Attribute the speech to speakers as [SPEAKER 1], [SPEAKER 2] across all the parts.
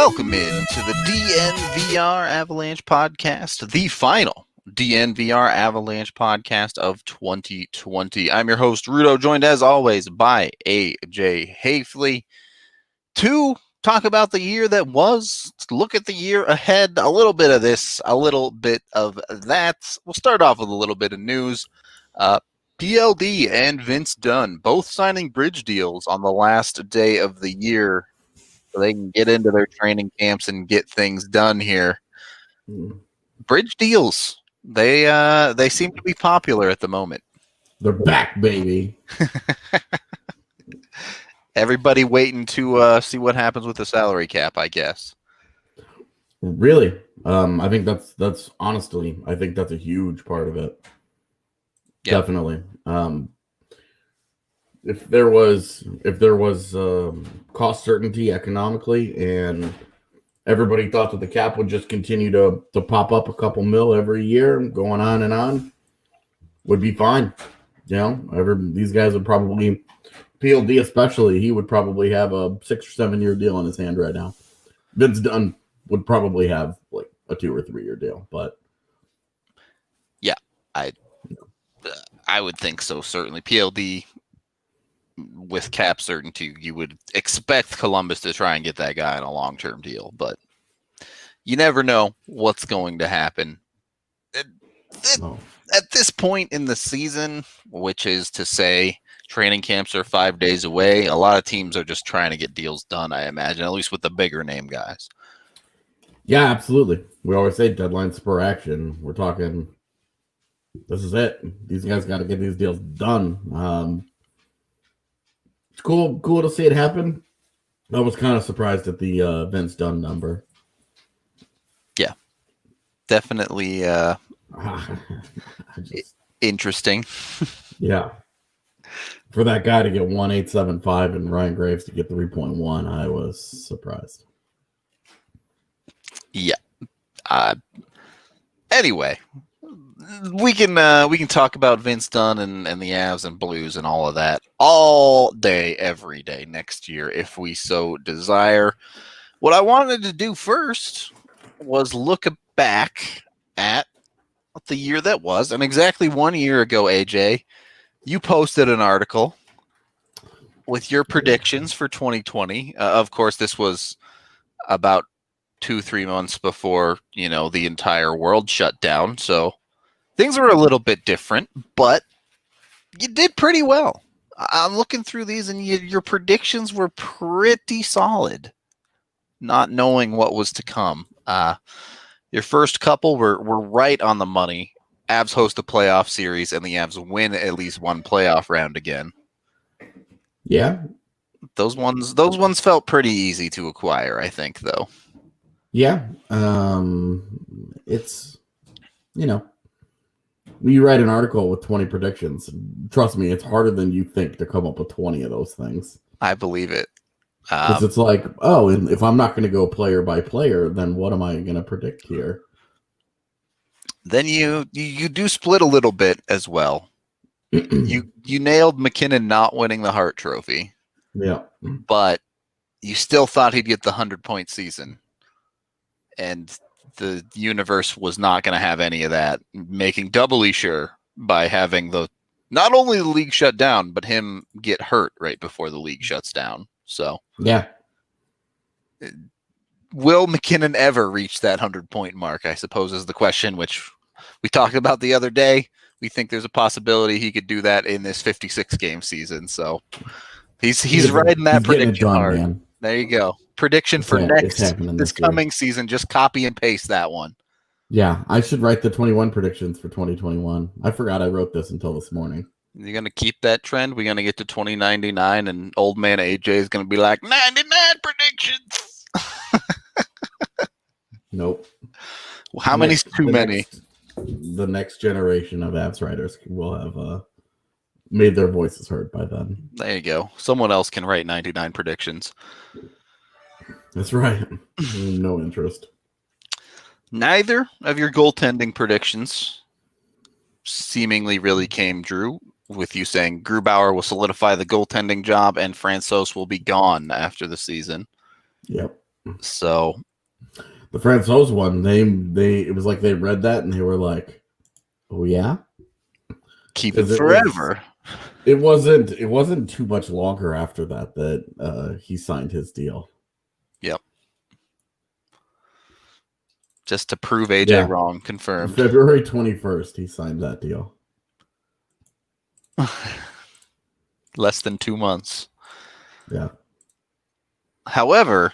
[SPEAKER 1] Welcome into the DNVR Avalanche Podcast, the final DNVR Avalanche Podcast of 2020. I'm your host, Rudolph, joined as always by AJ Haefele to talk about the year that was, look at the year ahead, a little bit of this, a little bit of that. We'll start off with a little bit of news. PLD and Vince Dunn both signing bridge deals on the last day of the year so they can get into their training camps and get things done here. Bridge deals, they seem to be popular at the moment.
[SPEAKER 2] They're back, baby.
[SPEAKER 1] Everybody waiting to see what happens with the salary cap, I guess.
[SPEAKER 2] Really? I think that's honestly, I think that's a huge part of it. Yep. Definitely. If there was cost certainty economically, and everybody thought that the cap would just continue to pop up a couple mil every year, going on and on, would be fine. You know, these guys would probably, PLD especially, he would probably have a 6 or 7 year deal in his hand right now. Vince Dunn would probably have like a 2 or 3 year deal, but
[SPEAKER 1] yeah, I would think so. Certainly, PLD. With cap certainty, you would expect Columbus to try and get that guy on a long-term deal, but you never know what's going to happen. At this point in the season, which is to say training camps are 5 days away, a lot of teams are just trying to get deals done, I imagine, at least with the bigger name guys.
[SPEAKER 2] Yeah, absolutely. We always say deadline spur action. We're talking, this is it. These guys got to get these deals done. It's cool to see it happen. I was kind of surprised at the Vince Dunn number. Yeah,
[SPEAKER 1] definitely interesting.
[SPEAKER 2] Yeah, for that guy to get 1.875 and Ryan Graves to get 3.1, I was surprised.
[SPEAKER 1] Yeah. Anyway. We can talk about Vince Dunn and the Avs and Blues and all of that all day, every day next year, if we so desire. What I wanted to do first was look back at the year that was, and exactly 1 year ago, AJ, you posted an article with your predictions for 2020. Of course, this was about 2-3 months before, the entire world shut down, so things were a little bit different, but you did pretty well. I'm looking through these, and your predictions were pretty solid, not knowing what was to come. Your first couple were right on the money. Avs host a playoff series, and the Avs win at least one playoff round again.
[SPEAKER 2] Yeah. Those
[SPEAKER 1] ones felt pretty easy to acquire, I think, though.
[SPEAKER 2] Yeah. It's, when you write an article with 20 predictions, trust me, it's harder than you think to come up with 20 of those things.
[SPEAKER 1] I believe it.
[SPEAKER 2] Because it's like, and if I'm not going to go player by player, then what am I going to predict here?
[SPEAKER 1] Then you do split a little bit as well. You nailed McKinnon not winning the Hart Trophy.
[SPEAKER 2] Yeah.
[SPEAKER 1] But you still thought he'd get the 100-point season. And the universe was not going to have any of that, making doubly sure by having not only the league shut down, but him get hurt right before the league shuts down. So,
[SPEAKER 2] yeah.
[SPEAKER 1] Will McKinnon ever reach that 100-point mark, I suppose, is the question, which we talked about the other day. We think there's a possibility he could do that in this 56-game season. So he's riding that prediction hard. Man. There you go. Prediction for this coming season. Just copy and paste that one.
[SPEAKER 2] Yeah, I should write the 21 predictions for 2021. I forgot I wrote this until this morning.
[SPEAKER 1] You're going to keep that trend? We're going to get to 2099 and old man AJ is going to be like, 99 predictions.
[SPEAKER 2] Nope.
[SPEAKER 1] Well, how many's too many?
[SPEAKER 2] The next generation of Avs writers will have made their voices heard by then.
[SPEAKER 1] There you go. Someone else can write 99 predictions.
[SPEAKER 2] That's right. No interest.
[SPEAKER 1] Neither of your goaltending predictions seemingly really came true, with you saying Grubauer will solidify the goaltending job and Francouz will be gone after the season.
[SPEAKER 2] Yep.
[SPEAKER 1] So
[SPEAKER 2] the Francois one, they it was like they read that and they were like, "Oh yeah,
[SPEAKER 1] keep it forever."
[SPEAKER 2] It wasn't too much longer after that he signed his deal.
[SPEAKER 1] Yep. Just to prove AJ wrong, confirmed.
[SPEAKER 2] February 21st, he signed that deal.
[SPEAKER 1] Less than 2 months.
[SPEAKER 2] Yeah.
[SPEAKER 1] However,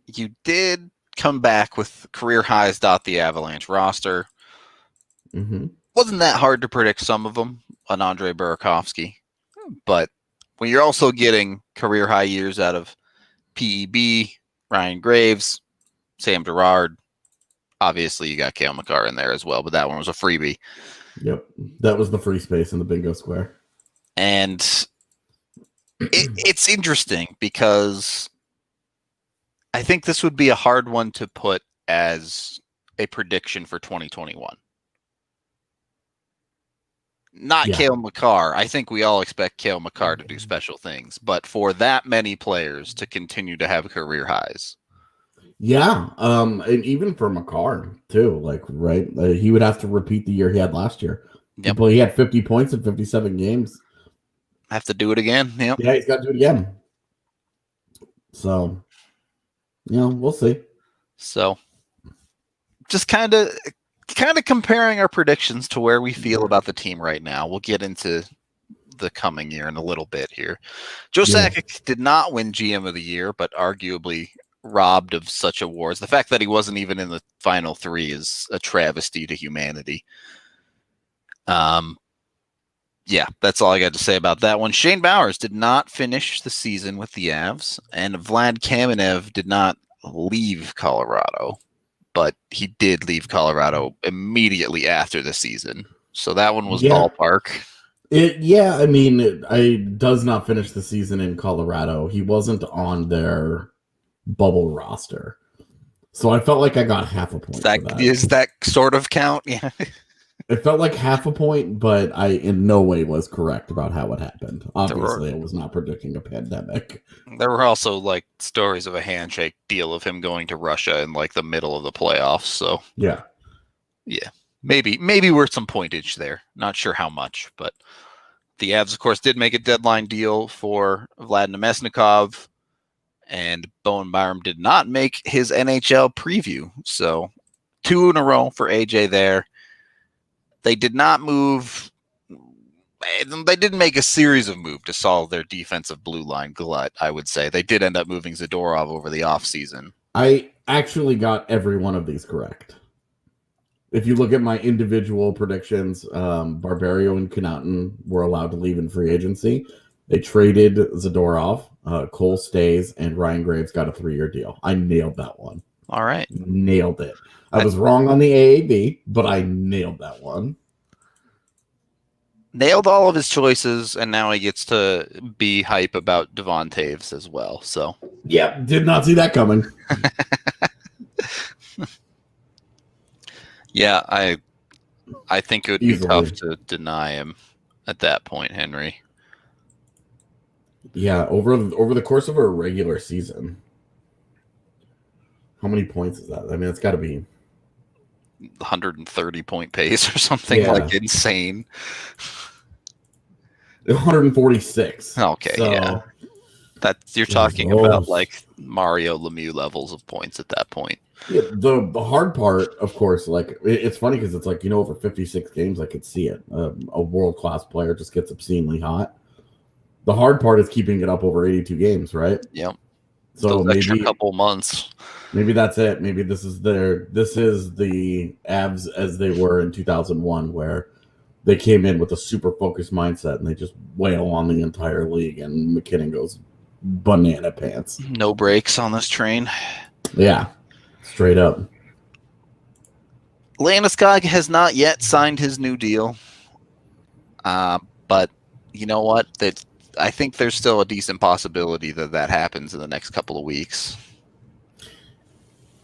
[SPEAKER 1] you did come back with career highs. The Avalanche roster.
[SPEAKER 2] Mm-hmm.
[SPEAKER 1] Wasn't that hard to predict some of them, an Andrei Burakovsky. But when you're also getting career high years out of PEB, Ryan Graves, Sam Girard, obviously you got Cale Makar in there as well, but that one was a freebie.
[SPEAKER 2] Yep. That was the free space in the bingo square.
[SPEAKER 1] And it's interesting because I think this would be a hard one to put as a prediction for 2021. Not Cale Makar. I think we all expect Cale Makar to do special things, but for that many players to continue to have career highs.
[SPEAKER 2] Yeah, and even for Makar too, he would have to repeat the year he had last year.
[SPEAKER 1] Yep.
[SPEAKER 2] He had 50 points in 57 games.
[SPEAKER 1] Have to do it again. Yep.
[SPEAKER 2] Yeah, he's got to do it again. So, we'll see.
[SPEAKER 1] So, just kind of comparing our predictions to where we feel about the team right now. We'll get into the coming year in a little bit here. Joe Sakic did not win GM of the year, but arguably robbed of such awards. The fact that he wasn't even in the final three is a travesty to humanity. Yeah, that's all I got to say about that one. Shane Bowers did not finish the season with the Avs, and Vlad Kamenev did not leave Colorado, but he did leave Colorado immediately after the season. So that one was ballpark.
[SPEAKER 2] It does not finish the season in Colorado. He wasn't on their bubble roster. So I felt like I got half a point.
[SPEAKER 1] Does that sort of count? Yeah.
[SPEAKER 2] It felt like half a point, but I in no way was correct about how it happened. Obviously, I was not predicting a pandemic.
[SPEAKER 1] There were also stories of a handshake deal of him going to Russia in the middle of the playoffs. So
[SPEAKER 2] yeah,
[SPEAKER 1] maybe worth some pointage there. Not sure how much, but the Avs, of course, did make a deadline deal for Vlad Nemesnikov, and Bowen Byram did not make his NHL preview. So 2 in a row for AJ there. They did not move. They didn't make a series of moves to solve their defensive blue line glut, I would say. They did end up moving Zadorov over the offseason.
[SPEAKER 2] I actually got every one of these correct. If you look at my individual predictions, Barberio and Connaughton were allowed to leave in free agency. They traded Zadorov, Cole stays, and Ryan Graves got a 3-year deal. I nailed that one.
[SPEAKER 1] All right.
[SPEAKER 2] Nailed it. I was wrong on the AAV, but I nailed that one.
[SPEAKER 1] Nailed all of his choices, and now he gets to be hype about Devon Taves as well. So,
[SPEAKER 2] yep, did not see that coming.
[SPEAKER 1] Yeah, I think it would be tough to deny him at that point, Henry.
[SPEAKER 2] Yeah, over the course of a regular season. How many points is that? I mean, it's got to be
[SPEAKER 1] 130 point pace or something insane.
[SPEAKER 2] 146.
[SPEAKER 1] Okay, so, yeah. You're talking about Mario Lemieux levels of points at that point.
[SPEAKER 2] Yeah, the hard part, of course, it's funny because it's over 56 games, I could see it. A world-class player just gets obscenely hot. The hard part is keeping it up over 82 games, right?
[SPEAKER 1] Yep.
[SPEAKER 2] So
[SPEAKER 1] maybe extra couple months.
[SPEAKER 2] Maybe that's it. Maybe this is the Avs as they were in 2001, where they came in with a super focused mindset and they just wail on the entire league, and McKinnon goes banana pants.
[SPEAKER 1] No brakes on this train.
[SPEAKER 2] Yeah, straight up.
[SPEAKER 1] Landeskog has not yet signed his new deal, but you know what? I think there's still a decent possibility that happens in the next couple of weeks.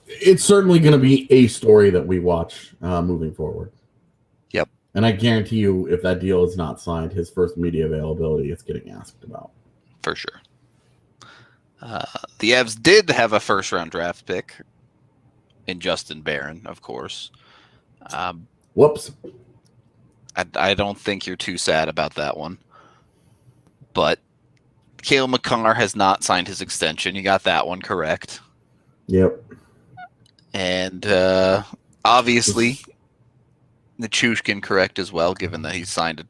[SPEAKER 2] It's certainly going to be a story that we watch moving forward.
[SPEAKER 1] Yep.
[SPEAKER 2] And I guarantee you, if that deal is not signed, his first media availability is getting asked about.
[SPEAKER 1] For sure. The Avs did have a first-round draft pick in Justin Barron, of course.
[SPEAKER 2] Whoops.
[SPEAKER 1] I don't think you're too sad about that one. But Cale Makar has not signed his extension. You got that one correct.
[SPEAKER 2] Yep.
[SPEAKER 1] And obviously, Nichushkin correct as well, given that he signed a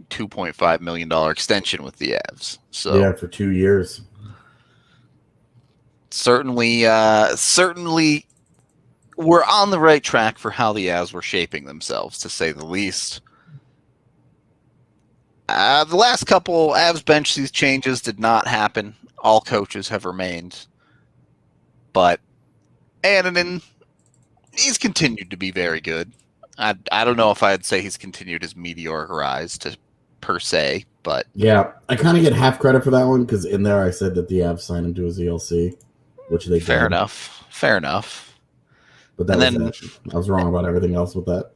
[SPEAKER 1] $2.5 million extension with the Avs. So
[SPEAKER 2] yeah, for 2 years.
[SPEAKER 1] Certainly, we're on the right track for how the Avs were shaping themselves, to say the least. The last couple Avs bench these changes did not happen. All coaches have remained. But Annunen, he's continued to be very good. I don't know if I'd say he's continued his meteoric rise per se, but
[SPEAKER 2] yeah, I kind of get half credit for that one because in there I said that the Avs signed him to his ELC, which they
[SPEAKER 1] fair
[SPEAKER 2] did.
[SPEAKER 1] enough.
[SPEAKER 2] But I was wrong about everything else with that.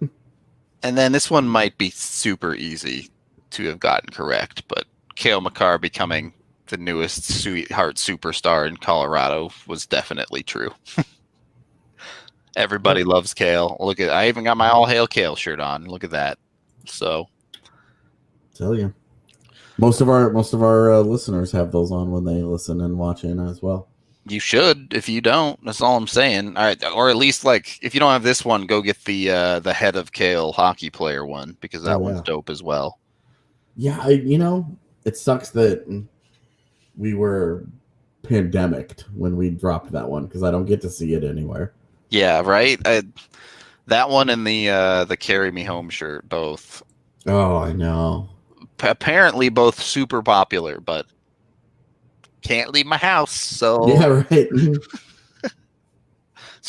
[SPEAKER 1] And then this one might be super easy to have gotten correct, but Cale Makar becoming the newest sweetheart superstar in Colorado was definitely true. Everybody loves Cale. I even got my All Hail Cale shirt on. Look at that. So,
[SPEAKER 2] tell you, most of our listeners have those on when they listen and watch in as well.
[SPEAKER 1] You should. If you don't, that's all I'm saying. All right, or at least if you don't have this one, go get the head of Cale hockey player one because that one's dope as well.
[SPEAKER 2] Yeah, it sucks that we were pandemicked when we dropped that one because I don't get to see it anywhere.
[SPEAKER 1] Yeah, right. That one and the Carry Me Home shirt, both.
[SPEAKER 2] Oh, I know.
[SPEAKER 1] Apparently, both super popular, but can't leave my house. So
[SPEAKER 2] yeah, right.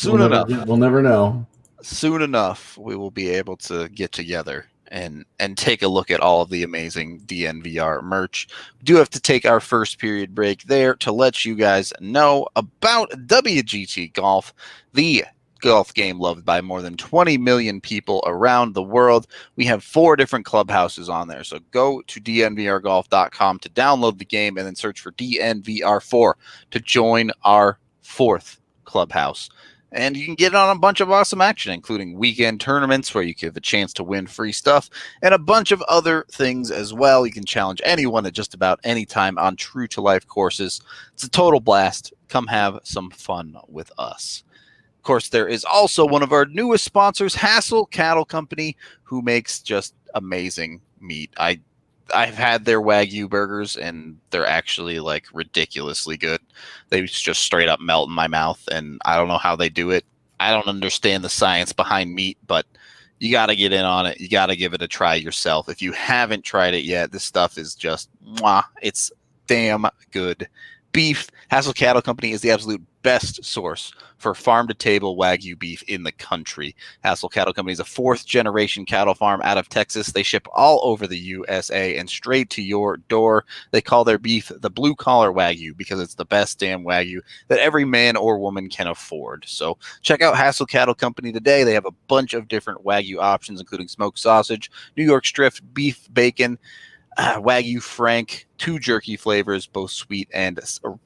[SPEAKER 1] We'll
[SPEAKER 2] never know.
[SPEAKER 1] Soon enough, we will be able to get together and take a look at all of the amazing DNVR merch. We do have to take our first period break there to let you guys know about WGT Golf, the golf game loved by more than 20 million people around the world. We have 4 different clubhouses on there. So go to dnvrgolf.com to download the game and then search for DNVR4 to join our 4th clubhouse. And you can get on a bunch of awesome action, including weekend tournaments where you have a chance to win free stuff and a bunch of other things as well. You can challenge anyone at just about any time on true-to-life courses. It's a total blast. Come have some fun with us. Of course, there is also one of our newest sponsors, Haefele Cattle Company, who makes just amazing meat. I've had their Wagyu burgers, and they're actually ridiculously good. They just straight up melt in my mouth, and I don't know how they do it. I don't understand the science behind meat, but you got to get in on it. You got to give it a try yourself. If you haven't tried it yet, this stuff is just, it's damn good. Beef, Haefele Cattle Company is the absolute best source for farm-to-table Wagyu beef in the country. Haefele Cattle Company is a 4th-generation cattle farm out of Texas. They ship all over the USA and straight to your door. They call their beef the blue-collar Wagyu because it's the best damn Wagyu that every man or woman can afford. So check out Haefele Cattle Company today. They have a bunch of different Wagyu options, including smoked sausage, New York strip, beef bacon, Wagyu Frank, 2 jerky flavors, both sweet and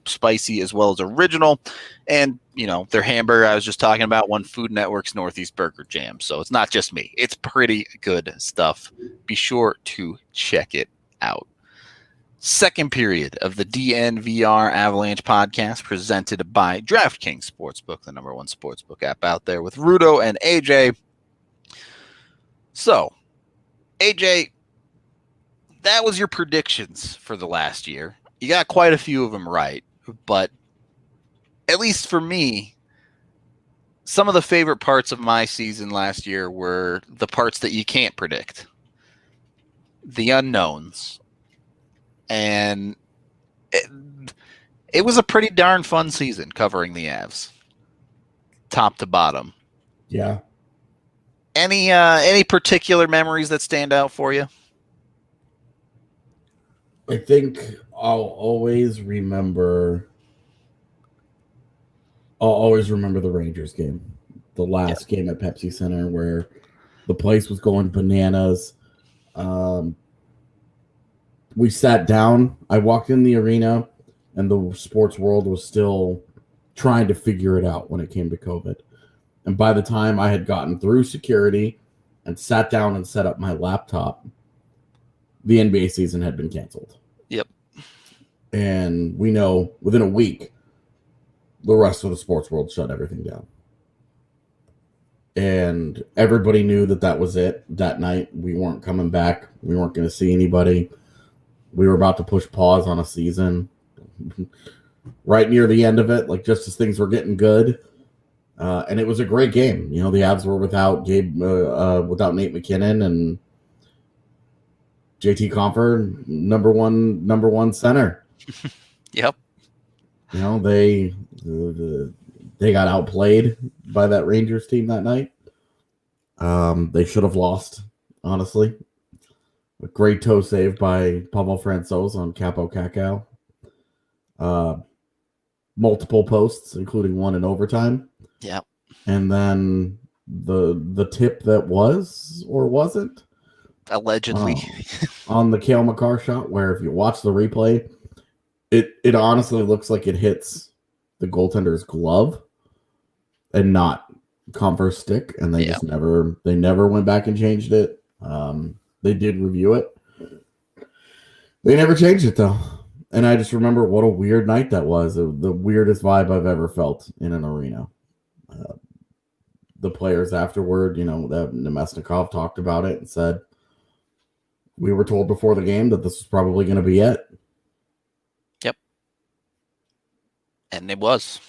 [SPEAKER 1] spicy, as well as original. And, their hamburger I was just talking about won Food Network's Northeast Burger Jam. So it's not just me. It's pretty good stuff. Be sure to check it out. Second period of the DNVR Avalanche Podcast presented by DraftKings Sportsbook, the #1 sportsbook app out there, with Rudo and AJ. So, AJ, that was your predictions for the last year. You got quite a few of them right, but at least for me, some of the favorite parts of my season last year were the parts that you can't predict, the unknowns, and it was a pretty darn fun season covering the Avs, top to bottom.
[SPEAKER 2] Yeah.
[SPEAKER 1] Any particular memories that stand out for you?
[SPEAKER 2] I think I'll always remember the Rangers game, the last game at Pepsi Center where the place was going bananas. We sat down. I walked in the arena. and the sports world was still trying to figure it out when it came to COVID. And by the time I had gotten through security and sat down and set up my laptop, the NBA season had been canceled.
[SPEAKER 1] Yep.
[SPEAKER 2] And we know within a week, the rest of the sports world shut everything down. And everybody knew that was it that night. We weren't coming back. We weren't going to see anybody. We were about to push pause on a season right near the end of it, like just as things were getting good. And it was a great game. You know, the Avs were without without Nate McKinnon and JT Compher, number one center.
[SPEAKER 1] Yep.
[SPEAKER 2] You know, they got outplayed by that Rangers team that night. They should have lost, honestly. A great toe save by Pavel Francouz on Capo Cacao. Multiple posts, including one in overtime.
[SPEAKER 1] Yep.
[SPEAKER 2] And then the tip that was or wasn't
[SPEAKER 1] allegedly
[SPEAKER 2] on the Cale Makar shot, where if you watch the replay, it honestly looks like it hits the goaltender's glove and not Converse stick, and they just never went back and changed it. They did review it. They never changed it though. And I just remember what a weird night that was. The weirdest vibe I've ever felt in an arena. The players afterward, you know, that Nemesnikov talked about it and said, we were told before the game that this was probably going to be it.
[SPEAKER 1] Yep. And it was.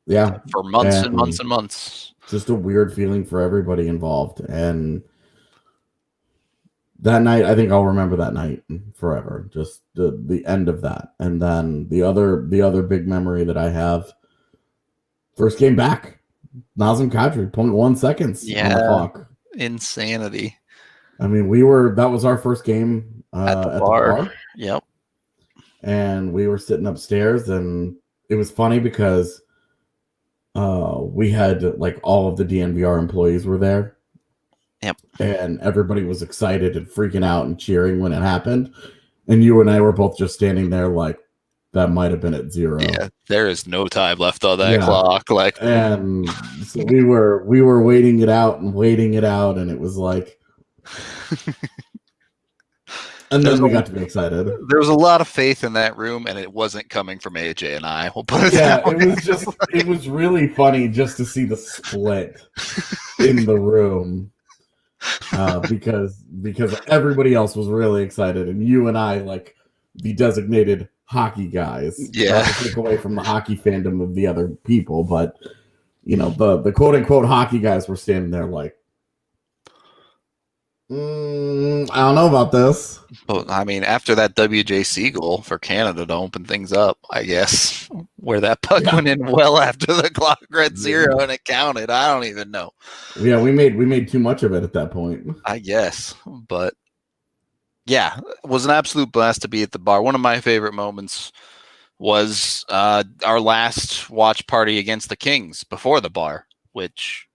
[SPEAKER 2] Yeah.
[SPEAKER 1] For months and months and months.
[SPEAKER 2] Just a weird feeling for everybody involved. And that night, I think I'll remember that night forever. Just the end of that. And then the other big memory that I have, first game back. Nazem Kadri, 0.1 seconds on the clock.
[SPEAKER 1] Insanity.
[SPEAKER 2] I mean, that was our first game at the bar.
[SPEAKER 1] Yep.
[SPEAKER 2] And we were sitting upstairs, and it was funny because we had like all of the DNVR employees were there.
[SPEAKER 1] Yep.
[SPEAKER 2] And everybody was excited and freaking out and cheering when it happened. And you and I were both just standing there like, that might have been at 0.
[SPEAKER 1] Yeah, there is no time left on that clock.
[SPEAKER 2] And so we were waiting it out, and it was like, and then we got to be excited.
[SPEAKER 1] There was a lot of faith in that room, and it wasn't coming from AJ and I. We'll put it that way.
[SPEAKER 2] It was really funny just to see the split in the room. Because everybody else was really excited, and you and I, like the designated hockey guys, not to take away from the hockey fandom of the other people, but you know, the quote unquote hockey guys were standing there like, I don't know about this.
[SPEAKER 1] But I mean, after that WJC goal for Canada to open things up, I guess, where that puck went in well after the clock read 0 and it counted, I don't even know.
[SPEAKER 2] Yeah, we made too much of it at that point,
[SPEAKER 1] I guess, but yeah, it was an absolute blast to be at the bar. One of my favorite moments was our last watch party against the Kings before the bar, which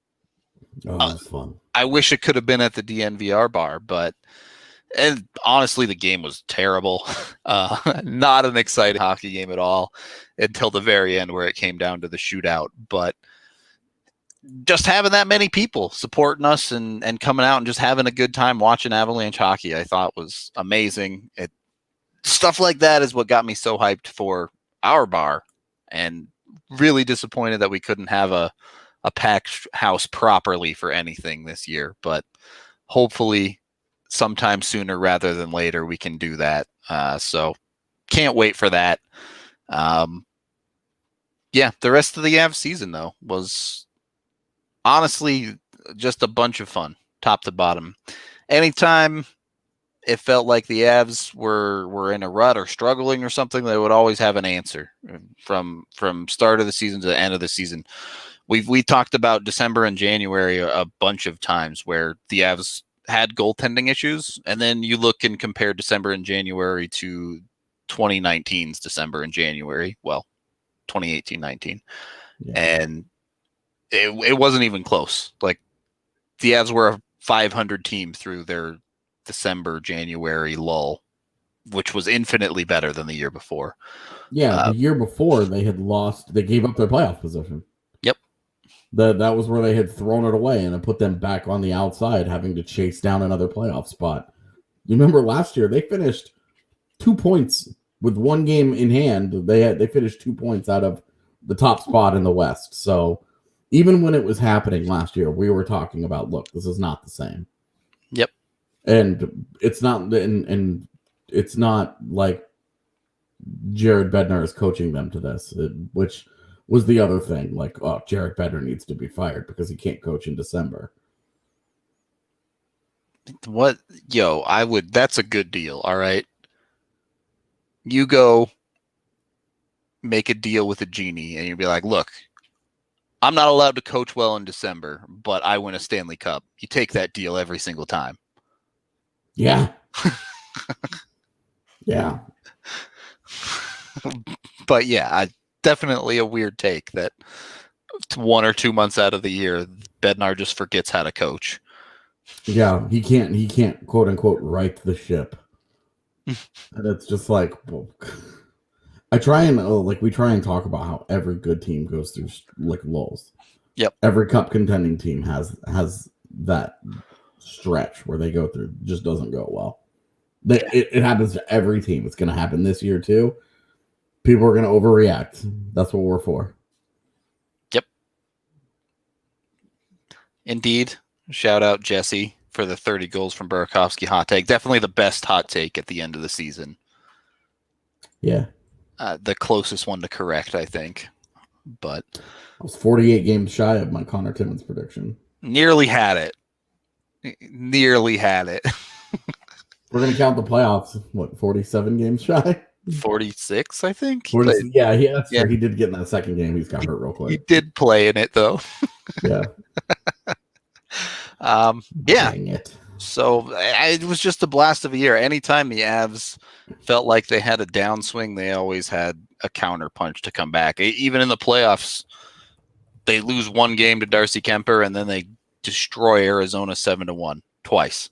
[SPEAKER 2] was fun.
[SPEAKER 1] I wish it could have been at the DNVR bar, but honestly, the game was terrible. Not an exciting hockey game at all until the very end where it came down to the shootout. But just having that many people supporting us and coming out and just having a good time watching Avalanche hockey, I thought was amazing. Stuff like that is what got me so hyped for our bar, and really disappointed that we couldn't have a packed house properly for anything this year. But hopefully sometime sooner rather than later we can do that. So can't wait for that. The rest of the Avs season, though, was honestly just a bunch of fun, top to bottom. Anytime it felt like the Avs were in a rut or struggling or something, they would always have an answer from start of the season to the end of the season. We talked about December and January a bunch of times where the Avs had goaltending issues, and then you look and compare December and January to 2019's December and January. Well, 2018-19. Yeah. And it wasn't even close. Like, the Avs were a 500 team through their December, January lull. which was infinitely better than the year before.
[SPEAKER 2] Yeah, the year before they had lost. They gave up their playoff position.
[SPEAKER 1] Yep.
[SPEAKER 2] That was where they had thrown it away and it put them back on the outside, having to chase down another playoff spot. You remember last year they finished 2 points with one game in hand. They finished 2 points out of the top spot in the West. So even when it was happening last year, we were talking about, look, this is not the same.
[SPEAKER 1] Yep.
[SPEAKER 2] And it's not, and it's not like Jared Bednar is coaching them to this, which was the other thing. Like, oh, Jared Bednar needs to be fired because he can't coach in December.
[SPEAKER 1] What? Yo, that's a good deal. All right. You go make a deal with a genie and you'd be like, look, I'm not allowed to coach well in December, but I win a Stanley Cup. You take that deal every single time.
[SPEAKER 2] Yeah. Yeah.
[SPEAKER 1] But yeah, definitely a weird take that 1 or 2 months out of the year, Bednar just forgets how to coach.
[SPEAKER 2] Yeah, he can't quote unquote right the ship. And it's just like, well, we try and talk about how every good team goes through like lulls.
[SPEAKER 1] Yep.
[SPEAKER 2] Every cup contending team has that stretch where they go through, just doesn't go well. It happens to every team. It's going to happen this year too. People are going to overreact. That's what we're for.
[SPEAKER 1] Yep. Indeed. Shout out Jesse for the 30 goals from Burakovsky hot take. Definitely the best hot take at the end of the season.
[SPEAKER 2] Yeah.
[SPEAKER 1] The closest one to correct, I think. But
[SPEAKER 2] I was 48 games shy of my Connor Timmins prediction.
[SPEAKER 1] Nearly had it.
[SPEAKER 2] We're going to count the playoffs. What, 47 games shy?
[SPEAKER 1] 46, I think.
[SPEAKER 2] He did get in that second game. He's got hurt real quick.
[SPEAKER 1] He did play in it, though.
[SPEAKER 2] Yeah.
[SPEAKER 1] Yeah.
[SPEAKER 2] Dang it.
[SPEAKER 1] So it was just a blast of a year. Anytime the Avs felt like they had a downswing, they always had a counter punch to come back. Even in the playoffs, they lose one game to Darcy Kemper, and then they destroy Arizona 7-1 twice.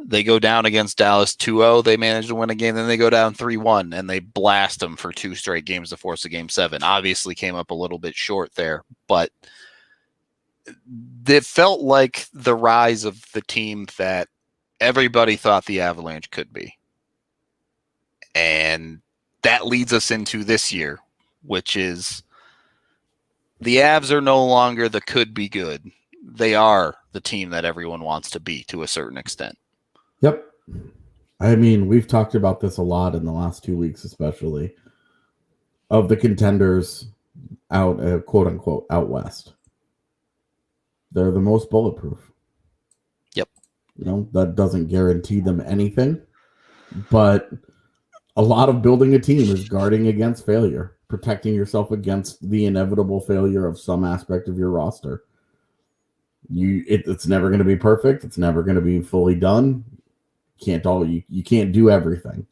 [SPEAKER 1] They go down against Dallas 2-0. They manage to win a game. Then they go down 3-1, and they blast them for 2 straight games to force a Game 7. Obviously came up a little bit short there, but it felt like the rise of the team that everybody thought the Avalanche could be. And that leads us into this year, which is the Avs are no longer the could be good. They are the team that everyone wants to be to a certain extent.
[SPEAKER 2] Yep. I mean, we've talked about this a lot in the last 2 weeks, especially of the contenders out, quote unquote, out west. They're the most bulletproof.
[SPEAKER 1] Yep.
[SPEAKER 2] You know, that doesn't guarantee them anything, but a lot of building a team is guarding against failure, protecting yourself against the inevitable failure of some aspect of your roster. It's never going to be perfect. It's never going to be fully done. You can't do everything.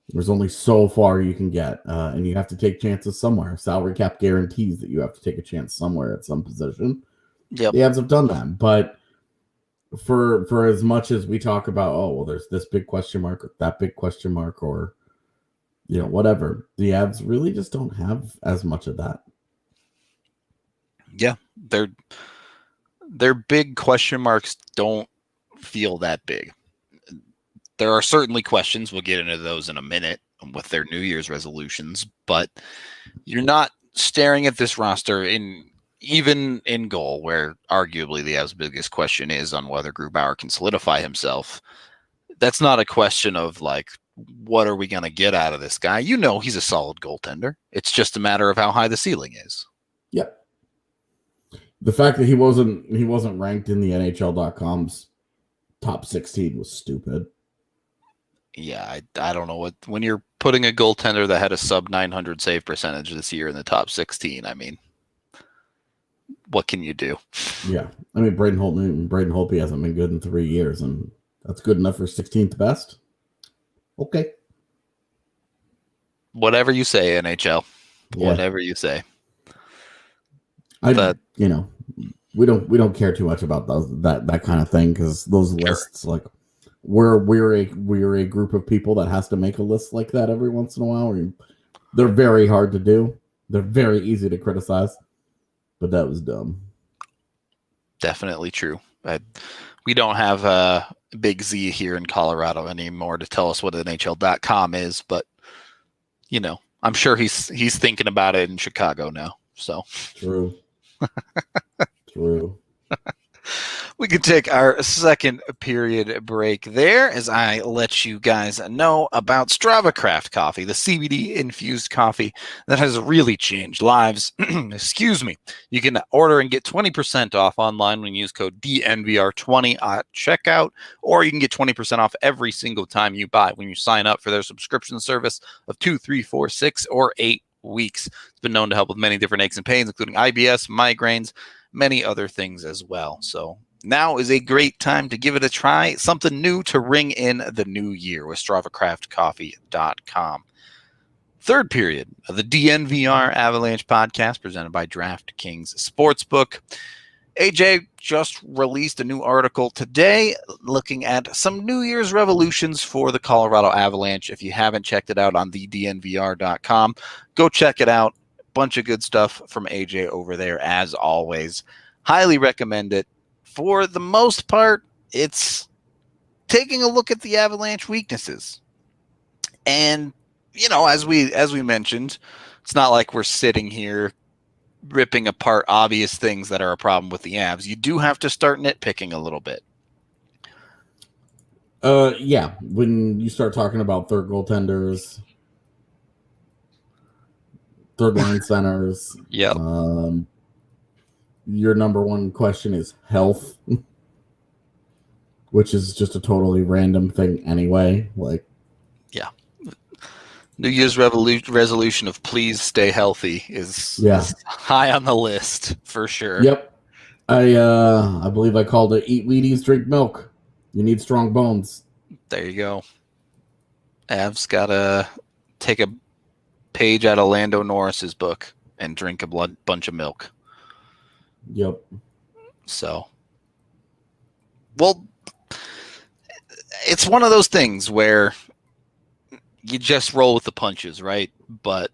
[SPEAKER 2] There's only so far you can get, and you have to take chances somewhere. Salary cap guarantees that you have to take a chance somewhere at some position.
[SPEAKER 1] Yep.
[SPEAKER 2] The Avs have done that, but for as much as we talk about, oh well, there's this big question mark, or that big question mark, or whatever, the Avs really just don't have as much of that.
[SPEAKER 1] Yeah, their big question marks don't feel that big. There are certainly questions. We'll get into those in a minute with their New Year's resolutions, but you're not staring at this roster even in goal, where arguably the Avs' biggest question is on whether Grubauer can solidify himself. That's not a question of like, what are we going to get out of this guy? He's a solid goaltender. It's just a matter of how high the ceiling is. Yep.
[SPEAKER 2] The fact that he wasn't ranked in the NHL.com's top 16 was stupid.
[SPEAKER 1] Yeah, I don't know when you're putting a goaltender that had a sub 900 save percentage this year in the top 16, I mean, what can you do?
[SPEAKER 2] Yeah. I mean, Braden Holtby hasn't been good in 3 years, and that's good enough for 16th best. Okay.
[SPEAKER 1] Whatever you say, NHL.
[SPEAKER 2] Yeah.
[SPEAKER 1] Whatever you say.
[SPEAKER 2] We don't care too much about that kind of thing, because those lists, like, we're a group of people that has to make a list like that every once in a while. They're very hard to do. They're very easy to criticize, but that was dumb.
[SPEAKER 1] Definitely true. We don't have Big Z here in Colorado anymore to tell us what NHL.com is, but I'm sure he's thinking about it in Chicago now. So
[SPEAKER 2] true. True.
[SPEAKER 1] We can take our second period break there as I let you guys know about Stravacraft Coffee, the CBD-infused coffee that has really changed lives. Excuse me. You can order and get 20% off online when you use code DNVR20 at checkout, or you can get 20% off every single time you buy when you sign up for their subscription service of 2, 3, 4, 6, or 8 weeks. It's been known to help with many different aches and pains, including IBS, migraines, many other things as well. So now is a great time to give it a try. Something new to ring in the new year with StravacraftCoffee.com. Third period of the DNVR Avalanche Podcast presented by DraftKings Sportsbook. AJ just released a new article today looking at some New Year's revolutions for the Colorado Avalanche. If you haven't checked it out on the DNVR.com, go check it out. Bunch of good stuff from AJ over there, as always. Highly recommend it. For the most part, it's taking a look at the Avalanche weaknesses. And, as we mentioned, it's not like we're sitting here ripping apart obvious things that are a problem with the Avs. You do have to start nitpicking a little bit.
[SPEAKER 2] Yeah. When you start talking about third goaltenders, third line centers.
[SPEAKER 1] Yep.
[SPEAKER 2] Your number one question is health, which is just a totally random thing anyway.
[SPEAKER 1] Yeah. New Year's resolution of please stay healthy is high on the list for sure.
[SPEAKER 2] Yep. I believe I called it eat Wheaties, drink milk. You need strong bones.
[SPEAKER 1] There you go. Avs gotta take a page out of Lando Norris's book and drink a bunch of milk.
[SPEAKER 2] Yep.
[SPEAKER 1] So, well, it's one of those things where you just roll with the punches, right? But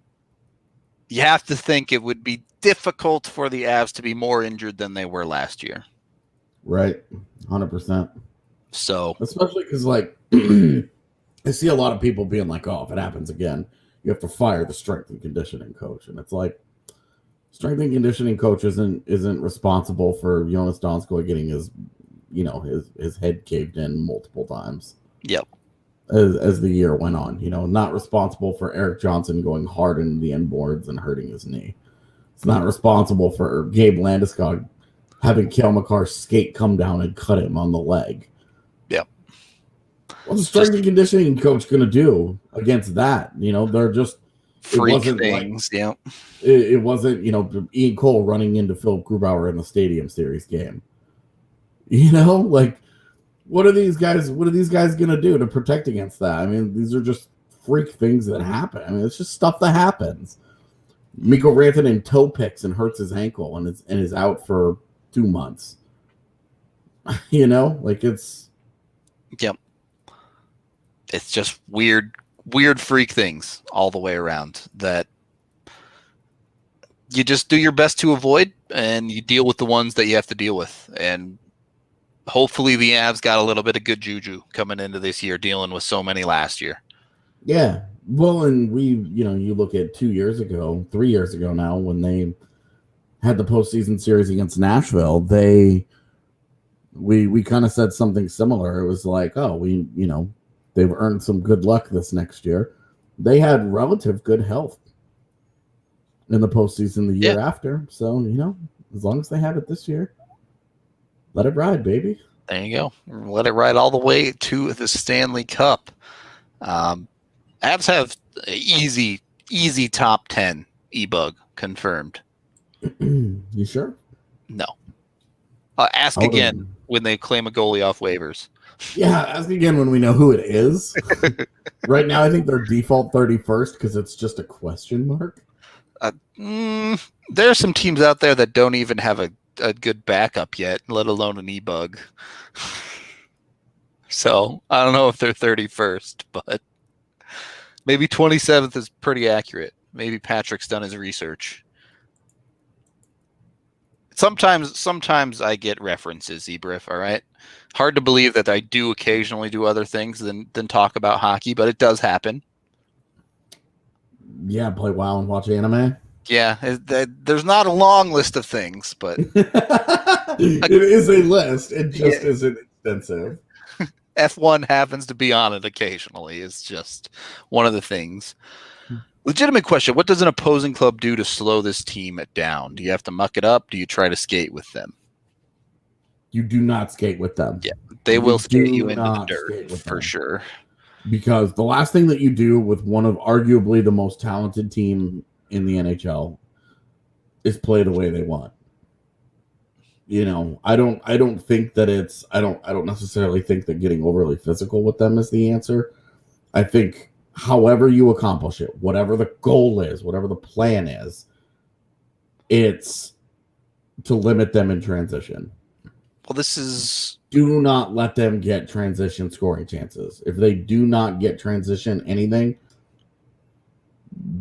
[SPEAKER 1] you have to think it would be difficult for the Avs to be more injured than they were last year.
[SPEAKER 2] Right. 100%.
[SPEAKER 1] So,
[SPEAKER 2] especially because, I see a lot of people being like, oh, if it happens again, you have to fire the strength and conditioning coach. And it's like, strength and conditioning coach isn't responsible for Jonas Donskoy getting his head caved in multiple times.
[SPEAKER 1] Yep.
[SPEAKER 2] As the year went on, not responsible for Eric Johnson going hard into the end boards and hurting his knee. It's not responsible for Gabe Landeskog having Cale Makar's skate come down and cut him on the leg.
[SPEAKER 1] Yep.
[SPEAKER 2] What's the strength and conditioning coach going to do against that? They're just
[SPEAKER 1] freak things. Yeah.
[SPEAKER 2] It wasn't, Ian Cole running into Philip Grubauer in the Stadium Series game. What are these guys going to do to protect against that? I mean, these are just freak things that happen. I mean, it's just stuff that happens. Mikko Rantanen toe picks and hurts his ankle and is out for 2 months. It's.
[SPEAKER 1] Yep. It's just weird freak things all the way around that you just do your best to avoid, and you deal with the ones that you have to deal with. And hopefully the Avs got a little bit of good juju coming into this year, dealing with so many last year. Yeah.
[SPEAKER 2] Well, and you look at 3 years ago now, when they had the postseason series against Nashville, we kind of said something similar. It was like, they've earned some good luck this next year. They had relative good health in the postseason the year after. So, as long as they have it this year, let it ride, baby.
[SPEAKER 1] There you go. Let it ride all the way to the Stanley Cup. Avs have easy top 10 e-bug confirmed.
[SPEAKER 2] You sure?
[SPEAKER 1] No. Ask again when they claim a goalie off waivers.
[SPEAKER 2] Yeah, ask again when we know who it is. Right now, I think they're default 31st because it's just a question mark.
[SPEAKER 1] There are some teams out there that don't even have a good backup yet, let alone an e-bug. So I don't know if they're 31st, but maybe 27th is pretty accurate. Maybe Patrick's done his research. Sometimes I get references, Ebriff, all right? Hard to believe that I do occasionally do other things than talk about hockey, but it does happen.
[SPEAKER 2] Yeah, play WoW and watch anime.
[SPEAKER 1] Yeah, there's not a long list of things, but
[SPEAKER 2] it is a list. It just isn't extensive.
[SPEAKER 1] F1 happens to be on it occasionally. It's just one of the things. Legitimate question. What does an opposing club do to slow this team down? Do you have to muck it up? Do you try to skate with them?
[SPEAKER 2] You do not skate with them.
[SPEAKER 1] Yeah, they will skate you into the dirt for sure.
[SPEAKER 2] Because the last thing that you do with one of arguably the most talented team in the NHL is play the way they want. You know, I don't think that it's I don't necessarily think that getting overly physical with them is the answer. I think however you accomplish it, whatever the goal is, whatever the plan is, it's to limit them in transition.
[SPEAKER 1] Well,
[SPEAKER 2] do not let them get transition scoring chances. If they do not get transition anything,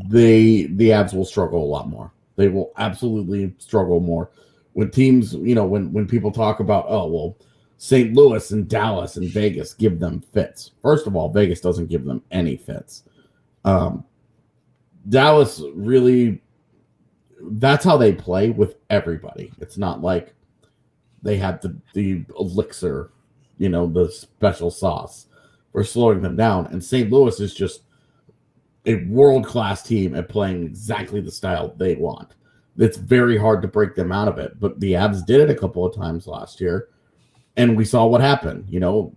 [SPEAKER 2] the Avs will struggle a lot more. They will absolutely struggle more. When teams, you know, when people talk about, oh, well, St. Louis and Dallas and Vegas give them fits. First of all, Vegas doesn't give them any fits. Dallas really, that's how they play with everybody. It's not like they have the elixir, you know, the special sauce for slowing them down. And St. Louis is just a world-class team at playing exactly the style they want. It's very hard to break them out of it. But the Avs did it a couple of times last year, and we saw what happened. You know,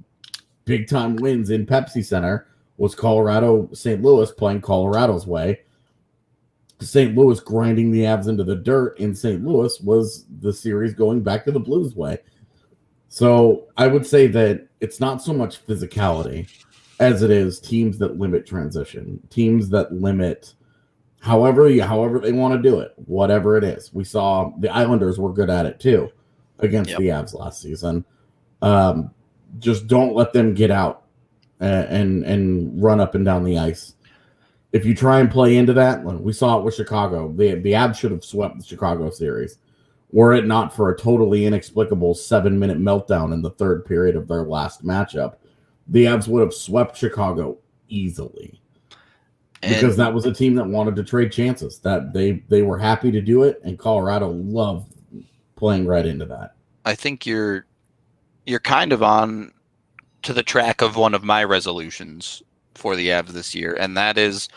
[SPEAKER 2] big-time wins in Pepsi Center was Colorado, St. Louis playing Colorado's way. St. Louis grinding the Avs into the dirt in St. Louis was the series going back to the Blues way. So I would say that it's not so much physicality as it is teams that limit transition, teams that limit however they want to do it, whatever it is. We saw the Islanders were good at it too against the Avs last season. Just don't let them get out and run up and down the ice. If you try and play into that, we saw it with Chicago. The Avs should have swept the Chicago series, were it not for a totally inexplicable 7-minute meltdown in the third period of their last matchup. The Avs would have swept Chicago easily because that was a team that wanted to trade chances. That they were happy to do it, and Colorado loved playing right into that.
[SPEAKER 1] I think you're kind of on to the track of one of my resolutions for the Avs this year, and that is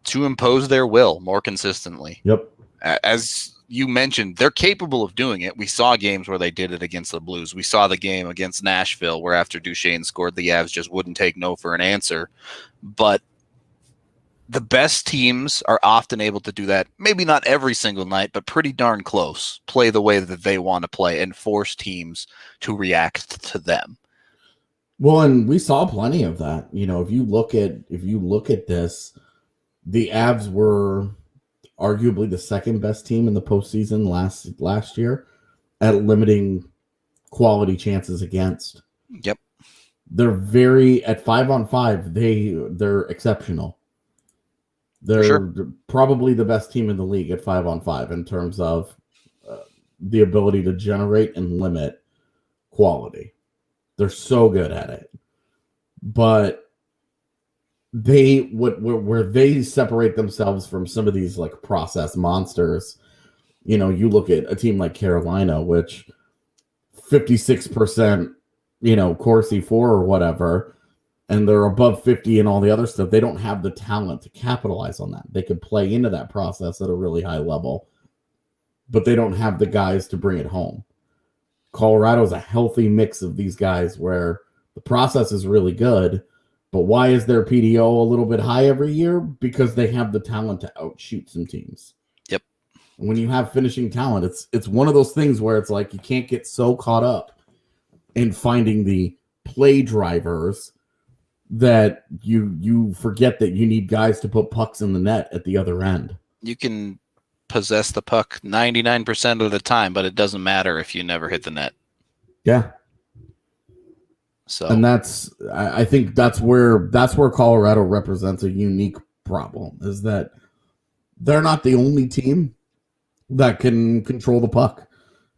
[SPEAKER 1] to impose their will more consistently.
[SPEAKER 2] Yep.
[SPEAKER 1] As you mentioned, they're capable of doing it. We saw games where they did it against the Blues. We saw the game against Nashville where after Duchesne scored, the Avs just wouldn't take no for an answer. But the best teams are often able to do that. Maybe not every single night, but pretty darn close. Play the way that they want to play and force teams to react to them.
[SPEAKER 2] Well, and we saw plenty of that. You know, if you look at this, the Avs were arguably the second best team in the postseason last year at limiting quality chances against.
[SPEAKER 1] Yep.
[SPEAKER 2] They're very at 5-on-5. They're exceptional. They're probably the best team in the league at 5-on-5 in terms of the ability to generate and limit quality. They're so good at it. But where they separate themselves from some of these like process monsters, you know, you look at a team like Carolina, which 56%, you know, Corsi 4 or whatever, and they're above 50 and all the other stuff. They don't have the talent to capitalize on that. They could play into that process at a really high level, but they don't have the guys to bring it home. Colorado's a healthy mix of these guys where the process is really good, but why is their PDO a little bit high every year? Because they have the talent to outshoot some teams.
[SPEAKER 1] Yep.
[SPEAKER 2] When you have finishing talent, it's one of those things where it's like you can't get so caught up in finding the play drivers that you forget that you need guys to put pucks in the net at the other end.
[SPEAKER 1] You can possess the puck 99% of the time, but it doesn't matter if you never hit the net.
[SPEAKER 2] Yeah.
[SPEAKER 1] So,
[SPEAKER 2] and I think that's where Colorado represents a unique problem, is that they're not the only team that can control the puck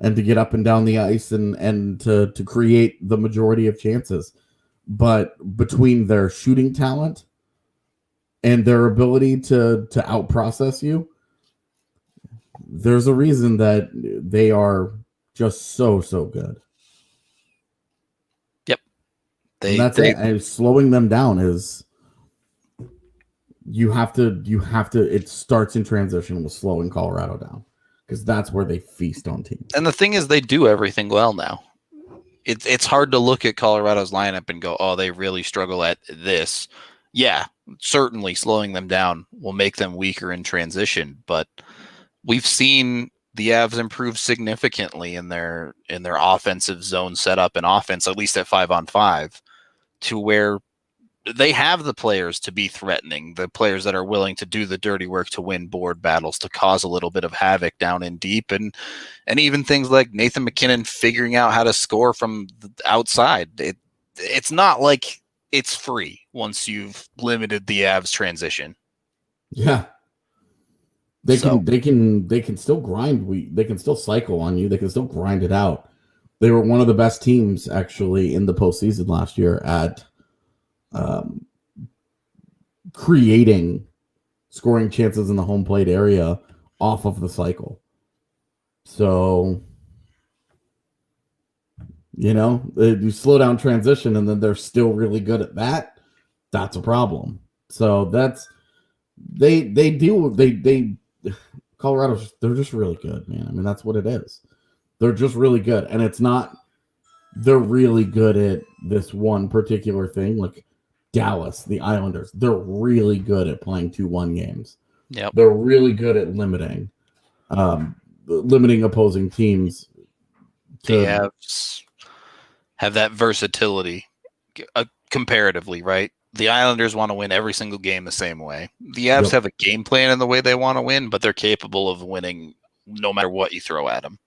[SPEAKER 2] and to get up and down the ice and to create the majority of chances. But between their shooting talent and their ability to outprocess you, there's a reason that they are just so good.
[SPEAKER 1] yep.
[SPEAKER 2] And that's it. And slowing them down is you have to it starts in transition with slowing Colorado down, because that's where they feast on teams.
[SPEAKER 1] And the thing is, they do everything well now. It's hard to look at Colorado's lineup and go, oh, they really struggle at this. Yeah, certainly slowing them down will make them weaker in transition, but we've seen the Avs improve significantly in their offensive zone setup and offense, at least at 5-on-5, to where they have the players to be threatening, the players that are willing to do the dirty work to win board battles, to cause a little bit of havoc down in deep, and even things like Nathan MacKinnon figuring out how to score from the outside. It's not like it's free once you've limited the Avs transition.
[SPEAKER 2] Yeah. They can still grind. They can still cycle on you. They can still grind it out. They were one of the best teams actually in the postseason last year at creating scoring chances in the home plate area off of the cycle. So, you slow down transition and then they're still really good at that. That's a problem. So Colorado, they're just really good, man. I mean, that's what it is. They're just really good. And it's not, they're really good at this one particular thing. Like Dallas, the Islanders, they're really good at playing 2-1 games.
[SPEAKER 1] Yep.
[SPEAKER 2] They're really good at limiting opposing teams.
[SPEAKER 1] They have that versatility comparatively, right? The Islanders want to win every single game the same way. The Avs have a game plan in the way they want to win, but they're capable of winning no matter what you throw at them.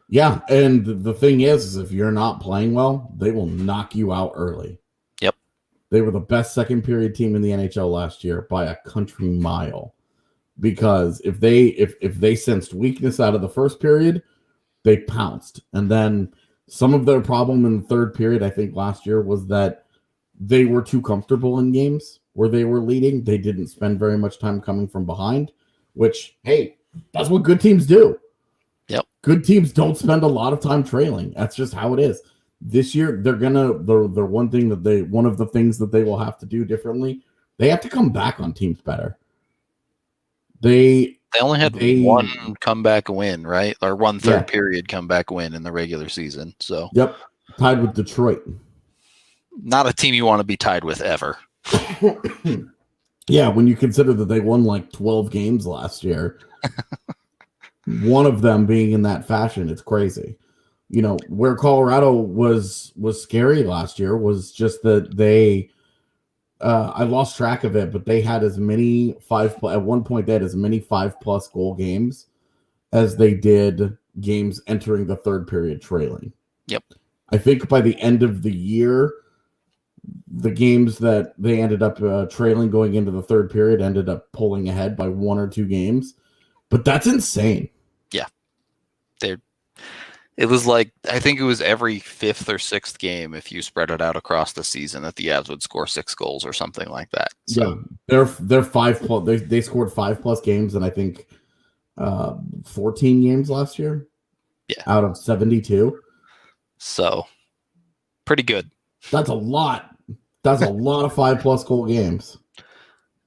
[SPEAKER 2] Yeah, and the thing is if you're not playing well, they will knock you out early.
[SPEAKER 1] Yep.
[SPEAKER 2] They were the best second period team in the NHL last year by a country mile. Because if they sensed weakness out of the first period, they pounced. And then some of their problem in the third period, I think last year, was that they were too comfortable in games where they were leading. They didn't spend very much time coming from behind, which, hey, that's what good teams do.
[SPEAKER 1] Yep.
[SPEAKER 2] Good teams don't spend a lot of time trailing. That's just how it is. This year, one of the things that they will have to do differently, they have to come back on teams better. They
[SPEAKER 1] only had one comeback win, right? Or one third period comeback win in the regular season. So
[SPEAKER 2] yep, tied with Detroit.
[SPEAKER 1] Not a team you want to be tied with ever.
[SPEAKER 2] Yeah, when you consider that they won like 12 games last year, one of them being in that fashion, it's crazy. Where Colorado was scary last year was just that they I lost track of it, but they had as many at one point they had as many 5+ goal games as they did games entering the third period trailing.
[SPEAKER 1] Yep.
[SPEAKER 2] I think by the end of the year, the games that they ended up trailing going into the third period ended up pulling ahead by 1 or 2 games. But that's insane.
[SPEAKER 1] Yeah. It was like, I think it was every 5th or 6th game, if you spread it out across the season, that the Avs would score 6 goals or something like that. So
[SPEAKER 2] yeah, they're 5+. They scored 5+ games, and I think 14 games last year.
[SPEAKER 1] Yeah,
[SPEAKER 2] out of 72.
[SPEAKER 1] So pretty good.
[SPEAKER 2] That's a lot. That's a lot of 5+ goal games.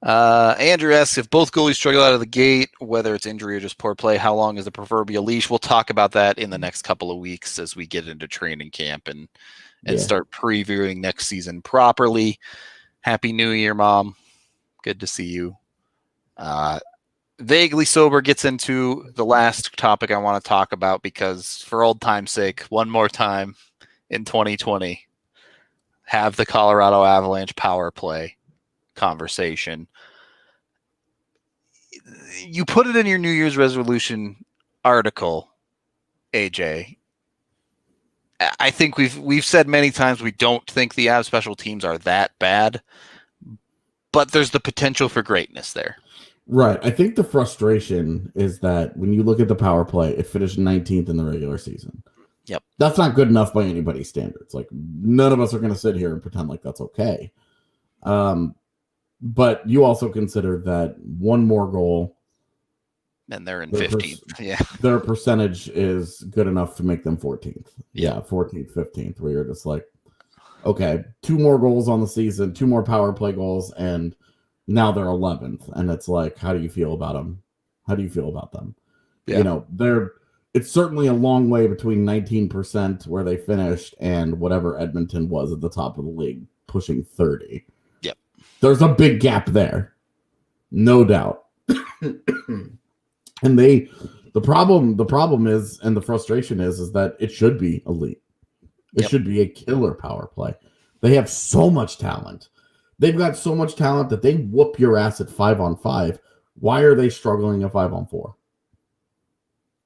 [SPEAKER 1] Andrew asks if both goalies struggle out of the gate, whether it's injury or just poor play, how long is the proverbial leash? We'll talk about that in the next couple of weeks as we get into training camp and start previewing next season properly. Happy New Year, Mom. Good to see you. Vaguely Sober gets into the last topic I want to talk about because for old time's sake, one more time in 2020, have the Colorado Avalanche power play conversation. You put it in your New Year's resolution article, AJ, I think we've said many times we don't think the Avs special teams are that bad, but there's the potential for greatness there.
[SPEAKER 2] Right. I think the frustration is that when you look at the power play, it finished 19th in the regular season.
[SPEAKER 1] Yep.
[SPEAKER 2] That's not good enough by anybody's standards. Like, none of us are going to sit here and pretend like that's okay. But you also consider that one more goal,
[SPEAKER 1] and they're in 15th. Yeah.
[SPEAKER 2] Their percentage is good enough to make them 14th. Yeah, 14th, 15th, where you're just like, okay, 2 more goals on the season, 2 more power play goals, and now they're 11th. And it's like, how do you feel about them? How do you feel about them? Yeah. You know, it's certainly a long way between 19% where they finished and whatever Edmonton was at the top of the league, pushing 30.
[SPEAKER 1] Yep.
[SPEAKER 2] There's a big gap there. No doubt. And the problem is, and the frustration is that it should be elite. It should be a killer power play. They have so much talent. They've got so much talent that they whoop your ass at 5-on-5. Why are they struggling at 5-on-4?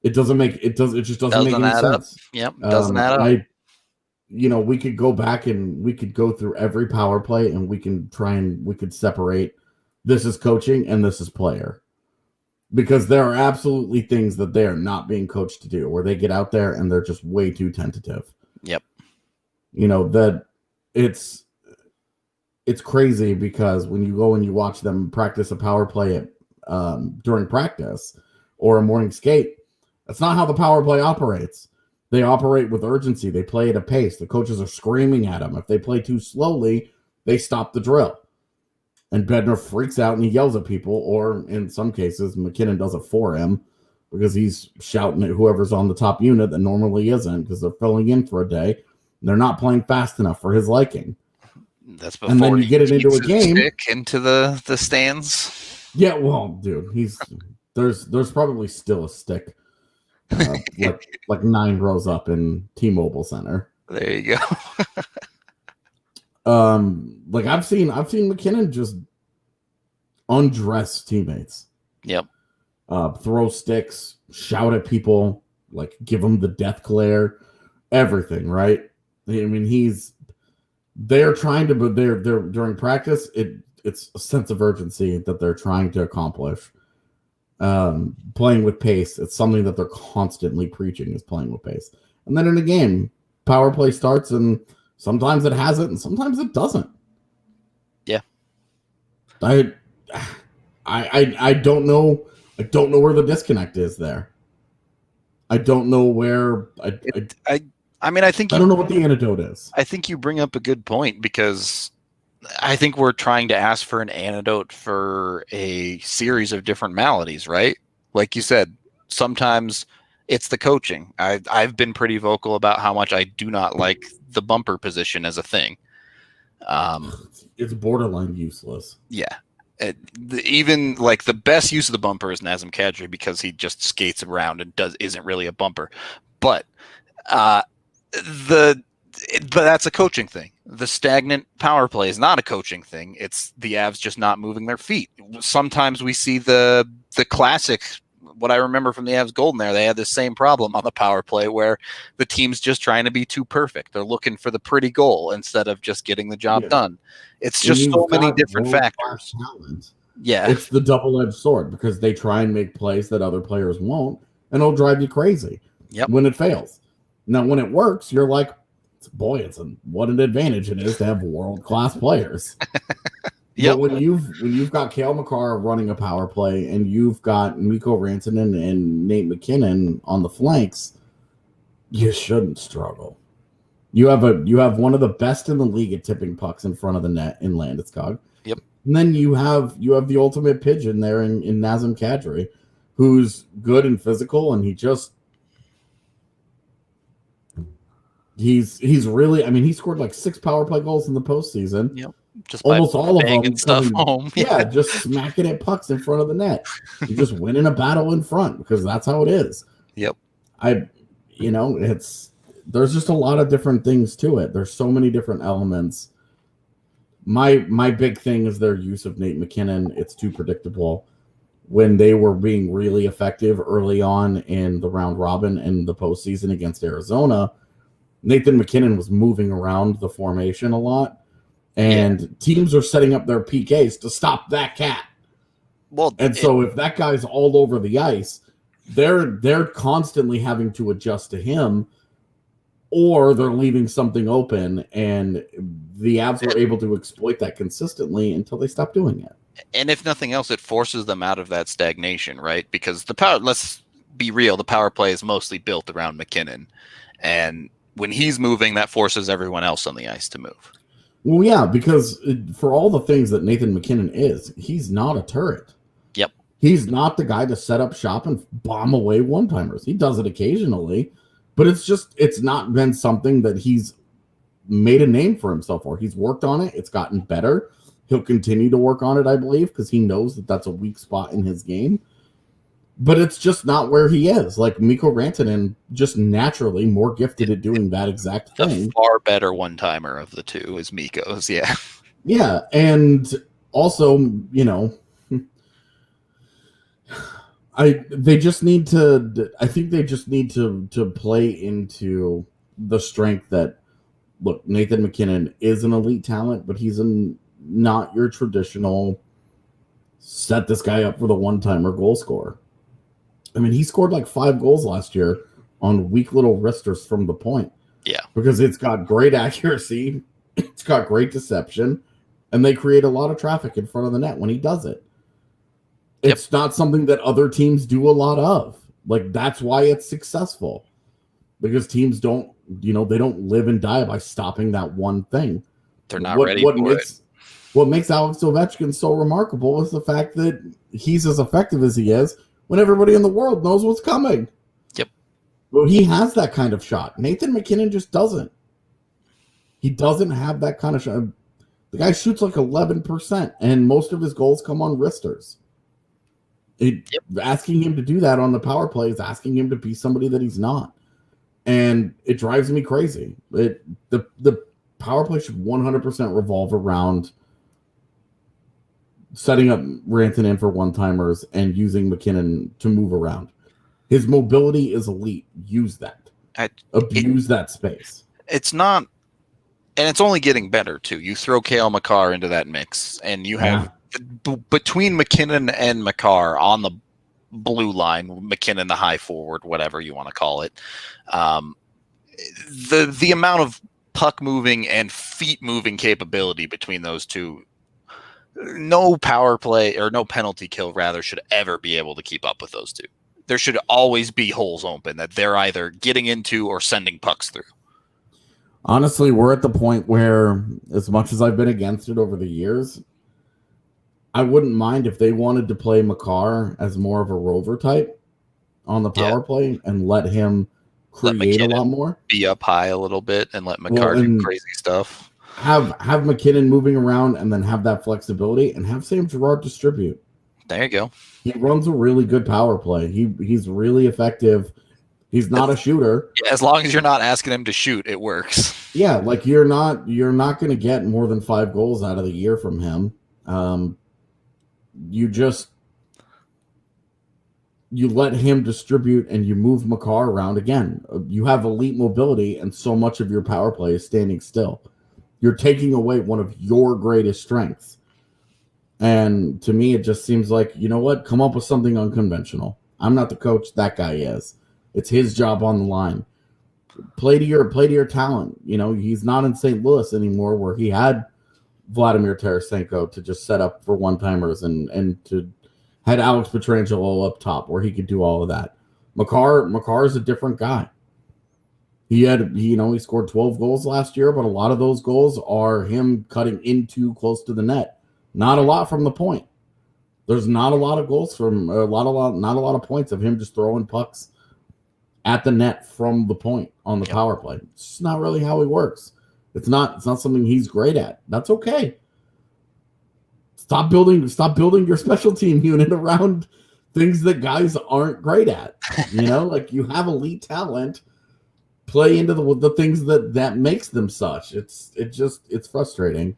[SPEAKER 2] It just doesn't make any sense.
[SPEAKER 1] Yep, doesn't add up.
[SPEAKER 2] We could go back and we could go through every power play and we could separate this is coaching and this is player. Because there are absolutely things that they are not being coached to do, where they get out there and they're just way too tentative.
[SPEAKER 1] Yep.
[SPEAKER 2] That it's crazy because when you go and you watch them practice a power play during practice or a morning skate, that's not how the power play operates. They operate with urgency. They play at a pace. The coaches are screaming at them. If they play too slowly, they stop the drill. And Bednar freaks out and he yells at people, or in some cases, McKinnon does it for him because he's shouting at whoever's on the top unit that normally isn't because they're filling in for a day. They're not playing fast enough for his liking.
[SPEAKER 1] That's before
[SPEAKER 2] and then you get it into a game
[SPEAKER 1] into the stands.
[SPEAKER 2] Yeah, well, dude, there's probably still a stick like 9 rows up in T-Mobile Center.
[SPEAKER 1] There you go.
[SPEAKER 2] I've seen McKinnon just undress teammates.
[SPEAKER 1] Yep.
[SPEAKER 2] Throw sticks, shout at people, like give them the death glare, everything, right? I mean, they're trying to, but they're during practice, it's a sense of urgency that they're trying to accomplish. Playing with pace, it's something that they're constantly preaching is playing with pace. And then in a game, power play starts and sometimes it has it and sometimes it doesn't.
[SPEAKER 1] Yeah.
[SPEAKER 2] I don't know. I don't know where the disconnect is there. I don't know where I don't know what the antidote is.
[SPEAKER 1] I think you bring up a good point because I think we're trying to ask for an antidote for a series of different maladies, right? Like you said, sometimes it's the coaching. I've been pretty vocal about how much I do not like the bumper position as a thing.
[SPEAKER 2] It's borderline useless.
[SPEAKER 1] Yeah. Even like the best use of the bumper is Nazem Kadri because he just skates around and isn't really a bumper. But that's a coaching thing. The stagnant power play is not a coaching thing. It's the Avs just not moving their feet. Sometimes we see the classic. What I remember from the Avs Golden there, they had the same problem on the power play where the team's just trying to be too perfect. They're looking for the pretty goal instead of just getting the job done. It's just so many different factors.
[SPEAKER 2] Talent.
[SPEAKER 1] Yeah.
[SPEAKER 2] It's the double-edged sword because they try and make plays that other players won't, and it'll drive you crazy when it fails. Now, when it works, you're like, what an advantage it is to have world-class players. But when you've got Cale Makar running a power play and you've got Mikko Rantanen and Nate McKinnon on the flanks, you shouldn't struggle. You have one of the best in the league at tipping pucks in front of the net in Landeskog.
[SPEAKER 1] Yep.
[SPEAKER 2] And then you have the ultimate pigeon there in Nazem Kadri, who's good and physical, and he's really, I mean, he scored like 6 power play goals in the postseason.
[SPEAKER 1] Yep. Just
[SPEAKER 2] almost all of them
[SPEAKER 1] stuff home.
[SPEAKER 2] Yeah, just smacking at pucks in front of the net. You just winning a battle in front because that's how it is.
[SPEAKER 1] Yep.
[SPEAKER 2] There's just a lot of different things to it. There's so many different elements. My big thing is their use of Nate McKinnon. It's too predictable. When they were being really effective early on in the round robin and the postseason against Arizona, Nathan MacKinnon was moving around the formation a lot, and teams are setting up their PKs to stop that cat.
[SPEAKER 1] Well,
[SPEAKER 2] so if that guy's all over the ice, they're constantly having to adjust to him, or they're leaving something open, and the Avs were able to exploit that consistently until they stopped doing it.
[SPEAKER 1] And if nothing else, it forces them out of that stagnation, right? Because let's be real, the power play is mostly built around MacKinnon, and when he's moving, that forces everyone else on the ice to move.
[SPEAKER 2] Well, yeah, because for all the things that Nathan MacKinnon is, he's not a turret.
[SPEAKER 1] Yep.
[SPEAKER 2] He's not the guy to set up shop and bomb away one-timers. He does it occasionally, but it's not been something that he's made a name for himself for. He's worked on it. It's gotten better. He'll continue to work on it, I believe, because he knows that that's a weak spot in his game. But it's just not where he is. Like Mikko Rantanen, just naturally more gifted at doing that exact thing.
[SPEAKER 1] The far better one-timer of the two is Mikko's, yeah.
[SPEAKER 2] Yeah, and also, I think they just need to play into the strength that, look, Nathan MacKinnon is an elite talent, but he's not your traditional set this guy up for the one-timer goal scorer. I mean, he scored like 5 goals last year on weak little wristers from the point.
[SPEAKER 1] Yeah.
[SPEAKER 2] Because it's got great accuracy, it's got great deception, and they create a lot of traffic in front of the net when he does it. It's not something that other teams do a lot of. Like, that's why it's successful. Because teams don't, they don't live and die by stopping that one thing.
[SPEAKER 1] They're not ready for it.
[SPEAKER 2] What makes Alex Ovechkin so remarkable is the fact that he's as effective as he is when everybody in the world knows what's coming.
[SPEAKER 1] Yep.
[SPEAKER 2] Well, he has that kind of shot. Nathan MacKinnon just doesn't. He doesn't have that kind of shot. The guy shoots like 11%, and most of his goals come on wristers. Asking him to do that on the power play is asking him to be somebody that he's not. And it drives me crazy. The power play should 100% revolve around setting up Rantanen for one-timers and using MacKinnon to move around. His mobility is elite. Use that. Abuse that space.
[SPEAKER 1] It's not, and it's only getting better, too. You throw Cale Makar into that mix, and you have, between MacKinnon and Makar on the blue line, MacKinnon the high forward, whatever you want to call it, the amount of puck moving and feet moving capability between those two, no power play or no penalty kill rather should ever be able to keep up with those two. There should always be holes open that they're either getting into or sending pucks through.
[SPEAKER 2] Honestly, we're at the point where, as much as I've been against it over the years, I wouldn't mind if they wanted to play Makar as more of a rover type on the power play and let him create a lot more. Be
[SPEAKER 1] up high a little bit and let Makar do crazy stuff.
[SPEAKER 2] Have MacKinnon moving around and then have that flexibility, and have Sam Girard distribute.
[SPEAKER 1] There you go.
[SPEAKER 2] He runs a really good power play. He's really effective. He's not a shooter.
[SPEAKER 1] As long as you're not asking him to shoot, it works.
[SPEAKER 2] Yeah, like you're not going to get more than 5 goals out of the year from him. You let him distribute and you move Makar around again. You have elite mobility, and so much of your power play is standing still. You're taking away one of your greatest strengths. And to me, it just seems like, you know what? Come up with something unconventional. I'm not the coach. That guy is. It's his job on the line. Play to your talent. He's not in St. Louis anymore, where he had Vladimir Tarasenko to just set up for one-timers and to had Alex Pietrangelo up top where he could do all of that. Makar is a different guy. He scored 12 goals last year, but a lot of those goals are him cutting into close to the net. Not a lot from the point. There's not a lot of goals not a lot of points of him just throwing pucks at the net from the point on the power play. It's just not really how he works. It's not something he's great at. That's okay. Stop building your special team unit around things that guys aren't great at. Like, you have elite talent. Play into the things that makes them such. It's frustrating.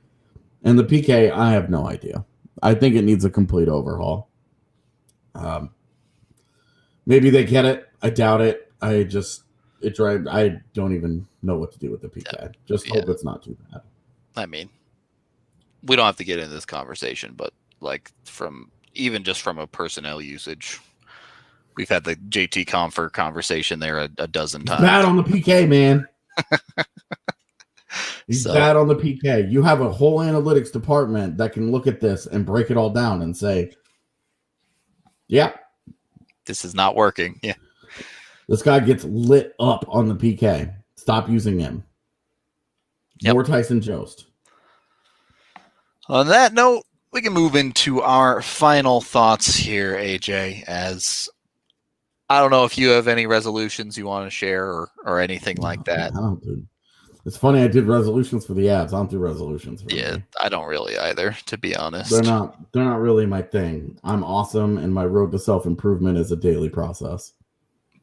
[SPEAKER 2] And the PK, I have no idea. I think it needs a complete overhaul. Maybe they get it. I doubt it. I don't even know what to do with the PK. Just hope it's not too bad.
[SPEAKER 1] I mean, we don't have to get into this conversation, but like from a personnel usage, we've had the JT Comfort conversation there a dozen times.
[SPEAKER 2] Bad on the PK, man. He's bad on the PK. You have a whole analytics department that can look at this and break it all down and say, yeah,
[SPEAKER 1] this is not working. Yeah.
[SPEAKER 2] This guy gets lit up on the PK. Stop using him. More Tyson Jost.
[SPEAKER 1] On that note, we can move into our final thoughts here, AJ, as I don't know if you have any resolutions you want to share or anything like that.
[SPEAKER 2] I don't, dude. It's funny I did resolutions for the Avs. I don't do resolutions for me.
[SPEAKER 1] I don't really either, to be honest.
[SPEAKER 2] They're not really my thing. I'm awesome, and my road to self-improvement is a daily process.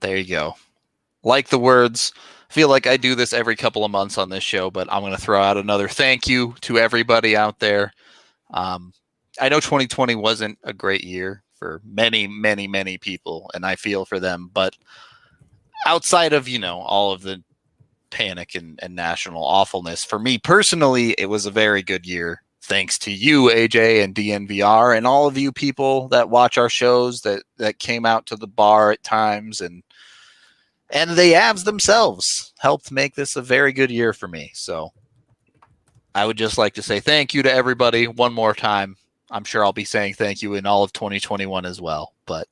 [SPEAKER 2] There
[SPEAKER 1] you go. Like the words, feel like I do this every couple of months on this show, but I'm going to throw out another thank you to everybody out there. I know 2020 wasn't a great year for many, many, many people, and I feel for them. But outside of, all of the panic and national awfulness, for me personally, it was a very good year. Thanks to you, AJ, and DNVR, and all of you people that watch our shows that came out to the bar at times, and the Avs themselves helped make this a very good year for me. So I would just like to say thank you to everybody one more time. I'm sure I'll be saying thank you in all of 2021 as well, but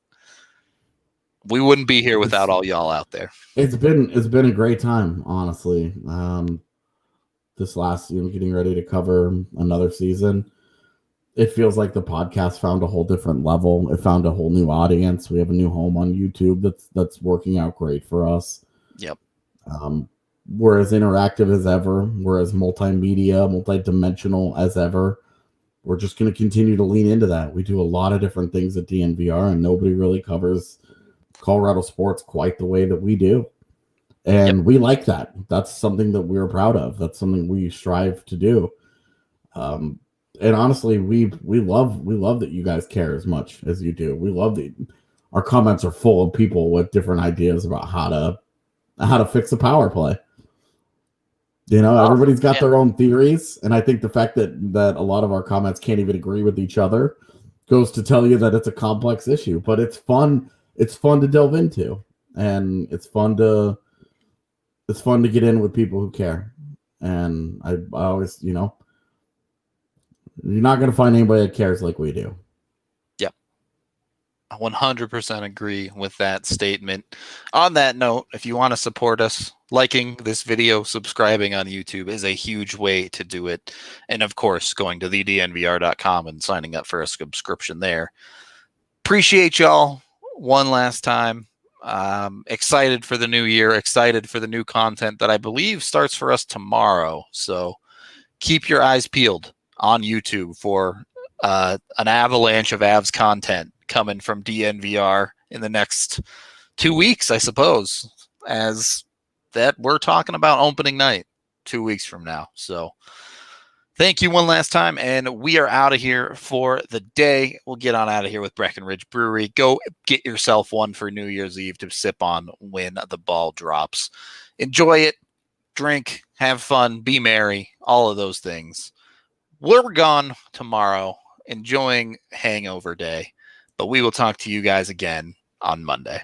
[SPEAKER 1] we wouldn't be here without all y'all out there.
[SPEAKER 2] It's been a great time, honestly. This last, getting ready to cover another season, it feels like the podcast found a whole different level. It found a whole new audience. We have a new home on YouTube that's working out great for us.
[SPEAKER 1] Yep.
[SPEAKER 2] We're as interactive as ever. We're as multimedia, multidimensional as ever. We're just going to continue to lean into that. We do a lot of different things at DNVR, and nobody really covers Colorado sports quite the way that we do. And we like that. That's something that we're proud of. That's something we strive to do. And honestly, we love that you guys care as much as you do. We love that our comments are full of people with different ideas about how to fix a power play. Everybody's got their own theories, and I think the fact that a lot of our comments can't even agree with each other goes to tell you that it's a complex issue. But it's fun. It's fun to delve into, and it's fun to get in with people who care. And I always, you're not going to find anybody that cares like we do.
[SPEAKER 1] Yep. I 100% agree with that statement. On that note, if you want to support us, liking this video, subscribing on YouTube is a huge way to do it. And of course, going to thednvr.com and signing up for a subscription there. Appreciate y'all one last time. Excited for the new year, excited for the new content that I believe starts for us tomorrow. So keep your eyes peeled on YouTube for an avalanche of Avs content coming from DNVR in the next 2 weeks, I suppose, as that we're talking about opening night 2 weeks from now. So thank you one last time, and we are out of here for the day. We'll get on out of here with Breckenridge Brewery. Go get yourself one for New Year's Eve to sip on when the ball drops. Enjoy it, drink, have fun, be merry, all of those things. We're gone tomorrow, enjoying Hangover Day, but we will talk to you guys again on Monday.